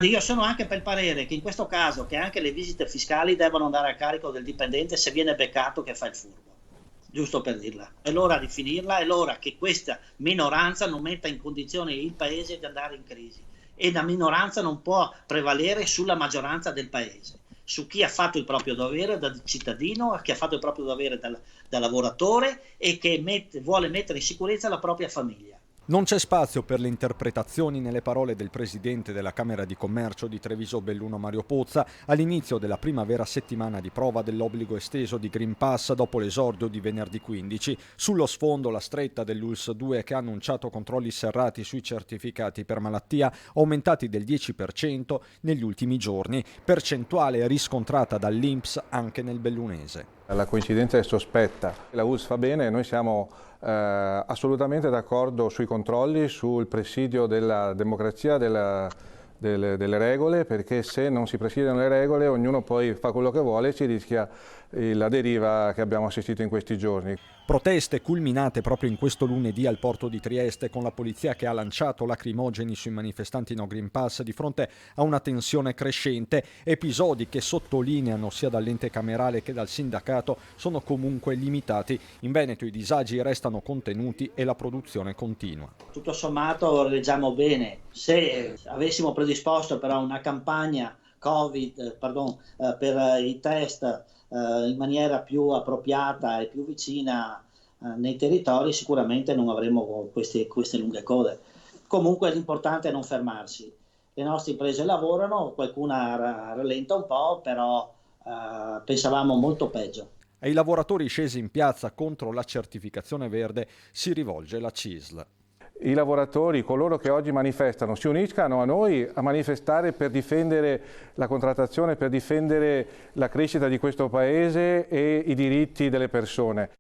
Io sono anche per il parere che in questo caso che anche le visite fiscali devono andare a carico del dipendente se viene beccato che fa il furbo, giusto per dirla. È l'ora di finirla, è l'ora che questa minoranza non metta in condizione il paese di andare in crisi e la minoranza non può prevalere sulla maggioranza del paese, su chi ha fatto il proprio dovere da cittadino, chi ha fatto il proprio dovere da lavoratore e che vuole mettere in sicurezza la propria famiglia. Non c'è spazio per le interpretazioni nelle parole del presidente della Camera di Commercio di Treviso Belluno Mario Pozza all'inizio della prima vera settimana di prova dell'obbligo esteso di Green Pass dopo l'esordio di venerdì 15. Sullo sfondo la stretta dell'ULSS 2 che ha annunciato controlli serrati sui certificati per malattia aumentati del 10% negli ultimi giorni, percentuale riscontrata dall'INPS anche nel bellunese. La coincidenza è sospetta. La ULSS fa bene, noi siamo assolutamente d'accordo sui controlli, sul presidio della democrazia, delle regole, perché se non si presidiano le regole ognuno poi fa quello che vuole e si rischia la deriva che abbiamo assistito in questi giorni. Proteste culminate proprio in questo lunedì al porto di Trieste con la polizia che ha lanciato lacrimogeni sui manifestanti no Green Pass di fronte a una tensione crescente. Episodi che sottolineano sia dall'ente camerale che dal sindacato sono comunque limitati. In Veneto i disagi restano contenuti e la produzione continua. Tutto sommato leggiamo bene. Se avessimo predisposto però una campagna per i test in maniera più appropriata e più vicina nei territori, sicuramente non avremo queste lunghe code. Comunque l'importante è non fermarsi. Le nostre imprese lavorano, qualcuna rallenta un po', però pensavamo molto peggio. Ai lavoratori scesi in piazza contro la certificazione verde si rivolge la CISL. I lavoratori, coloro che oggi manifestano, si uniscano a noi a manifestare per difendere la contrattazione, per difendere la crescita di questo Paese e i diritti delle persone.